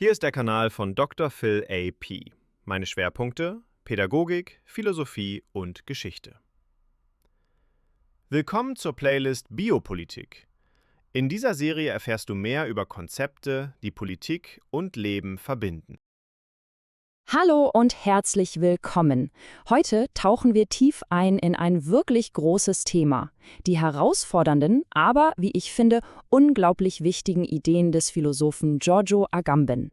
Hier ist der Kanal von Dr. Phil A.P. Meine Schwerpunkte: Pädagogik, Philosophie und Geschichte. Willkommen zur Playlist Biopolitik. In dieser Serie erfährst du mehr über Konzepte, die Politik und Leben verbinden. Hallo und herzlich willkommen. Heute tauchen wir tief ein in ein wirklich großes Thema: die herausfordernden, aber, wie ich finde, unglaublich wichtigen Ideen des Philosophen Giorgio Agamben.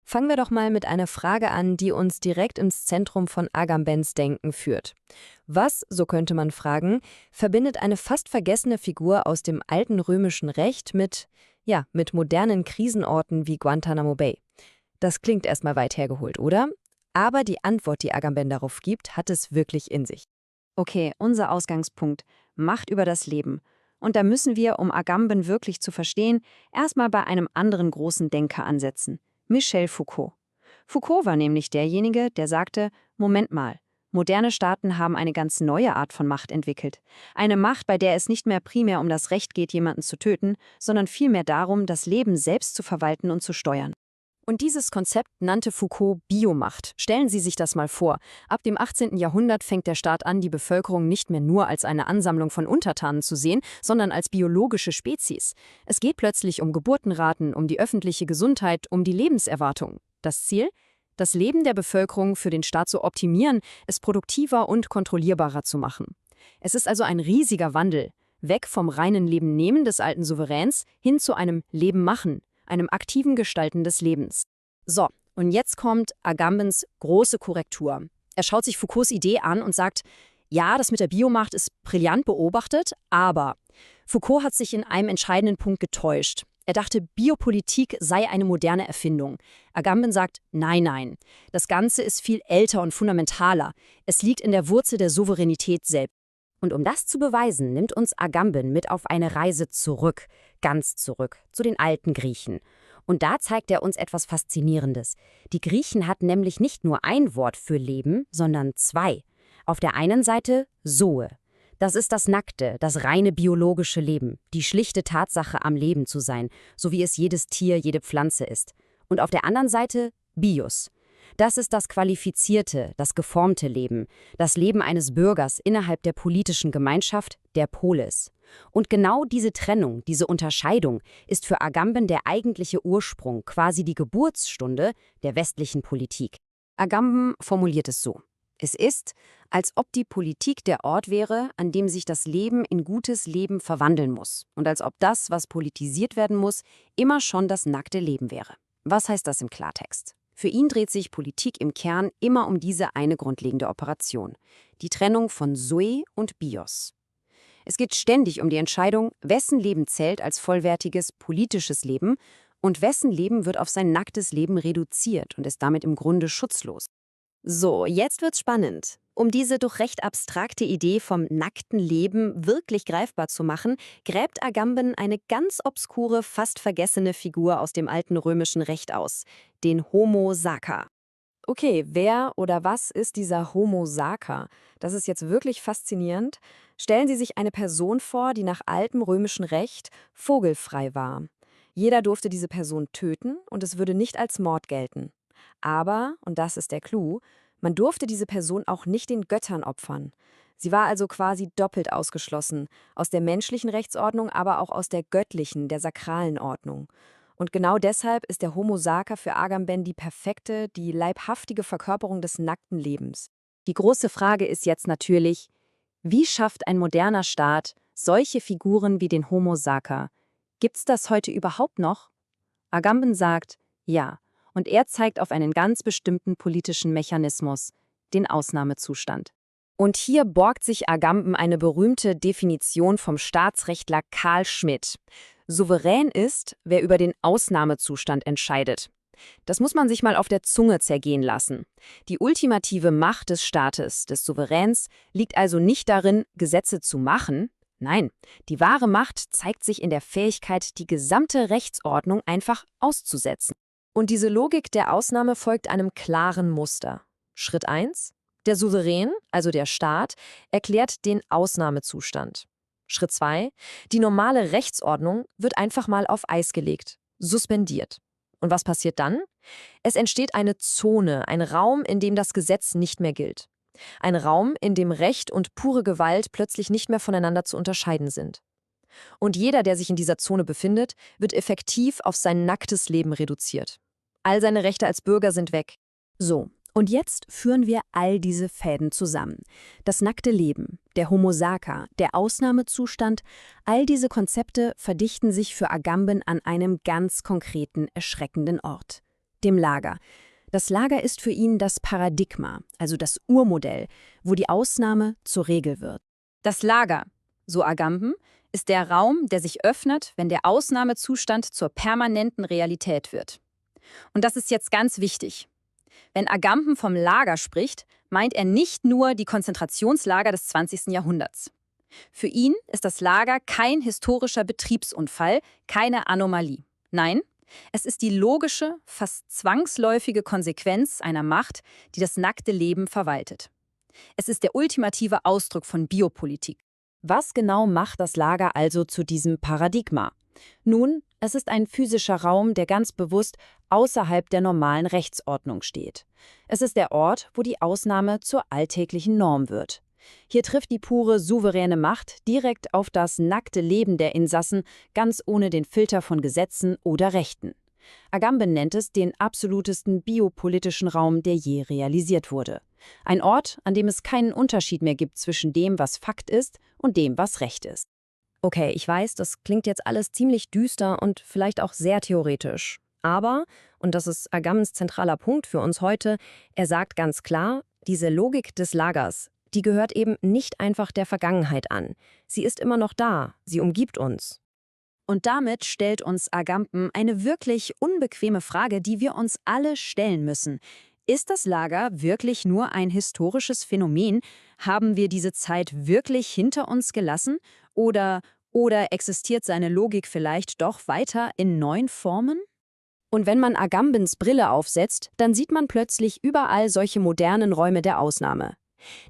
Fangen wir doch mal mit einer Frage an, die uns direkt ins Zentrum von Agambens Denken führt. Was, so könnte man fragen, verbindet eine fast vergessene Figur aus dem alten römischen Recht mit modernen Krisenorten wie Guantanamo Bay? Das klingt erstmal weit hergeholt, oder? Aber die Antwort, die Agamben darauf gibt, hat es wirklich in sich. Okay, unser Ausgangspunkt: Macht über das Leben. Und da müssen wir, um Agamben wirklich zu verstehen, erstmal bei einem anderen großen Denker ansetzen: Michel Foucault. Foucault war nämlich derjenige, der sagte: Moment mal, moderne Staaten haben eine ganz neue Art von Macht entwickelt. Eine Macht, bei der es nicht mehr primär um das Recht geht, jemanden zu töten, sondern vielmehr darum, das Leben selbst zu verwalten und zu steuern. Und dieses Konzept nannte Foucault Biomacht. Stellen Sie sich das mal vor. Ab dem 18. Jahrhundert fängt der Staat an, die Bevölkerung nicht mehr nur als eine Ansammlung von Untertanen zu sehen, sondern als biologische Spezies. Es geht plötzlich um Geburtenraten, um die öffentliche Gesundheit, um die Lebenserwartung. Das Ziel? Das Leben der Bevölkerung für den Staat zu optimieren, es produktiver und kontrollierbarer zu machen. Es ist also ein riesiger Wandel. Weg vom reinen Leben-Nehmen des alten Souveräns hin zu einem Leben-Machen, einem aktiven Gestalten des Lebens. So, und jetzt kommt Agambens große Korrektur. Er schaut sich Foucaults Idee an und sagt: Ja, das mit der Biomacht ist brillant beobachtet, aber Foucault hat sich in einem entscheidenden Punkt getäuscht. Er dachte, Biopolitik sei eine moderne Erfindung. Agamben sagt: Nein, das Ganze ist viel älter und fundamentaler. Es liegt in der Wurzel der Souveränität selbst. Und um das zu beweisen, nimmt uns Agamben mit auf eine Reise zurück, ganz zurück, zu den alten Griechen. Und da zeigt er uns etwas Faszinierendes. Die Griechen hatten nämlich nicht nur ein Wort für Leben, sondern zwei. Auf der einen Seite Zoe. Das ist das nackte, das reine biologische Leben, die schlichte Tatsache, am Leben zu sein, so wie es jedes Tier, jede Pflanze ist. Und auf der anderen Seite Bios. Das ist das qualifizierte, das geformte Leben, das Leben eines Bürgers innerhalb der politischen Gemeinschaft, der Polis. Und genau diese Trennung, diese Unterscheidung ist für Agamben der eigentliche Ursprung, quasi die Geburtsstunde der westlichen Politik. Agamben formuliert es so: Es ist, als ob die Politik der Ort wäre, an dem sich das Leben in gutes Leben verwandeln muss. Und als ob das, was politisiert werden muss, immer schon das nackte Leben wäre. Was heißt das im Klartext? Für ihn dreht sich Politik im Kern immer um diese eine grundlegende Operation: die Trennung von Zoe und Bios. Es geht ständig um die Entscheidung, wessen Leben zählt als vollwertiges politisches Leben und wessen Leben wird auf sein nacktes Leben reduziert und ist damit im Grunde schutzlos. So, jetzt wird's spannend. Um diese doch recht abstrakte Idee vom nackten Leben wirklich greifbar zu machen, gräbt Agamben eine ganz obskure, fast vergessene Figur aus dem alten römischen Recht aus: den Homo sacer. Okay, wer oder was ist dieser Homo sacer? Das ist jetzt wirklich faszinierend. Stellen Sie sich eine Person vor, die nach altem römischen Recht vogelfrei war. Jeder durfte diese Person töten und es würde nicht als Mord gelten. Aber, und das ist der Clou, man durfte diese Person auch nicht den Göttern opfern. Sie war also quasi doppelt ausgeschlossen, aus der menschlichen Rechtsordnung, aber auch aus der göttlichen, der sakralen Ordnung. Und genau deshalb ist der Homo sacer für Agamben die perfekte, die leibhaftige Verkörperung des nackten Lebens. Die große Frage ist jetzt natürlich: Wie schafft ein moderner Staat solche Figuren wie den Homo sacer? Gibt's das heute überhaupt noch? Agamben sagt, ja. Und er zeigt auf einen ganz bestimmten politischen Mechanismus: den Ausnahmezustand. Und hier borgt sich Agamben eine berühmte Definition vom Staatsrechtler Carl Schmitt. Souverän ist, wer über den Ausnahmezustand entscheidet. Das muss man sich mal auf der Zunge zergehen lassen. Die ultimative Macht des Staates, des Souveräns, liegt also nicht darin, Gesetze zu machen. Nein, die wahre Macht zeigt sich in der Fähigkeit, die gesamte Rechtsordnung einfach auszusetzen. Und diese Logik der Ausnahme folgt einem klaren Muster. Schritt 1: Der Souverän, also der Staat, erklärt den Ausnahmezustand. Schritt 2: Die normale Rechtsordnung wird einfach mal auf Eis gelegt, suspendiert. Und was passiert dann? Es entsteht eine Zone, ein Raum, in dem das Gesetz nicht mehr gilt. Ein Raum, in dem Recht und pure Gewalt plötzlich nicht mehr voneinander zu unterscheiden sind. Und jeder, der sich in dieser Zone befindet, wird effektiv auf sein nacktes Leben reduziert. All seine Rechte als Bürger sind weg. So, und jetzt führen wir all diese Fäden zusammen. Das nackte Leben, der Homo sacer, der Ausnahmezustand, all diese Konzepte verdichten sich für Agamben an einem ganz konkreten, erschreckenden Ort: dem Lager. Das Lager ist für ihn das Paradigma, also das Urmodell, wo die Ausnahme zur Regel wird. Das Lager, so Agamben, ist der Raum, der sich öffnet, wenn der Ausnahmezustand zur permanenten Realität wird. Und das ist jetzt ganz wichtig. Wenn Agamben vom Lager spricht, meint er nicht nur die Konzentrationslager des 20. Jahrhunderts. Für ihn ist das Lager kein historischer Betriebsunfall, keine Anomalie. Nein, es ist die logische, fast zwangsläufige Konsequenz einer Macht, die das nackte Leben verwaltet. Es ist der ultimative Ausdruck von Biopolitik. Was genau macht das Lager also zu diesem Paradigma? Nun, es ist ein physischer Raum, der ganz bewusst außerhalb der normalen Rechtsordnung steht. Es ist der Ort, wo die Ausnahme zur alltäglichen Norm wird. Hier trifft die pure, souveräne Macht direkt auf das nackte Leben der Insassen, ganz ohne den Filter von Gesetzen oder Rechten. Agamben nennt es den absolutesten biopolitischen Raum, der je realisiert wurde. Ein Ort, an dem es keinen Unterschied mehr gibt zwischen dem, was Fakt ist, und dem, was Recht ist. Okay, ich weiß, das klingt jetzt alles ziemlich düster und vielleicht auch sehr theoretisch. Aber, und das ist Agambens zentraler Punkt für uns heute, er sagt ganz klar, diese Logik des Lagers, die gehört eben nicht einfach der Vergangenheit an. Sie ist immer noch da, sie umgibt uns. Und damit stellt uns Agamben eine wirklich unbequeme Frage, die wir uns alle stellen müssen. Ist das Lager wirklich nur ein historisches Phänomen? Haben wir diese Zeit wirklich hinter uns gelassen? Oder existiert seine Logik vielleicht doch weiter in neuen Formen? Und wenn man Agambens Brille aufsetzt, dann sieht man plötzlich überall solche modernen Räume der Ausnahme.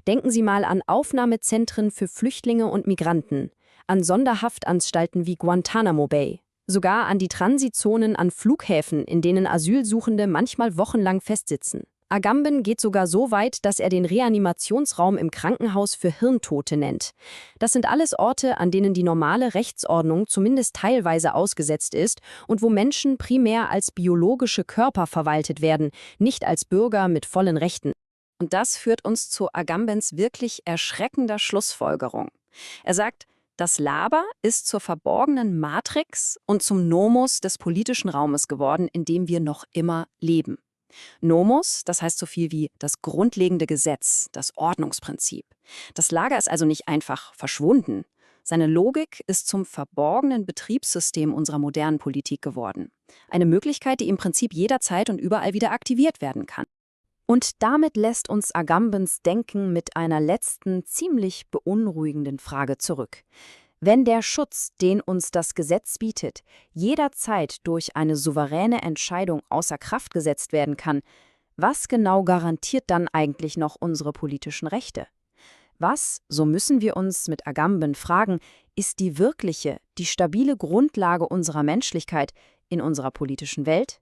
Denken Sie mal an Aufnahmezentren für Flüchtlinge und Migranten, an Sonderhaftanstalten wie Guantanamo Bay, sogar an die Transitzonen an Flughäfen, in denen Asylsuchende manchmal wochenlang festsitzen. Agamben geht sogar so weit, dass er den Reanimationsraum im Krankenhaus für Hirntote nennt. Das sind alles Orte, an denen die normale Rechtsordnung zumindest teilweise ausgesetzt ist und wo Menschen primär als biologische Körper verwaltet werden, nicht als Bürger mit vollen Rechten. Und das führt uns zu Agambens wirklich erschreckender Schlussfolgerung. Er sagt, das Lager ist zur verborgenen Matrix und zum Nomos des politischen Raumes geworden, in dem wir noch immer leben. Nomos, das heißt so viel wie das grundlegende Gesetz, das Ordnungsprinzip. Das Lager ist also nicht einfach verschwunden. Seine Logik ist zum verborgenen Betriebssystem unserer modernen Politik geworden. Eine Möglichkeit, die im Prinzip jederzeit und überall wieder aktiviert werden kann. Und damit lässt uns Agambens Denken mit einer letzten, ziemlich beunruhigenden Frage zurück. Wenn der Schutz, den uns das Gesetz bietet, jederzeit durch eine souveräne Entscheidung außer Kraft gesetzt werden kann, was genau garantiert dann eigentlich noch unsere politischen Rechte? Was, so müssen wir uns mit Agamben fragen, ist die wirkliche, die stabile Grundlage unserer Menschlichkeit in unserer politischen Welt?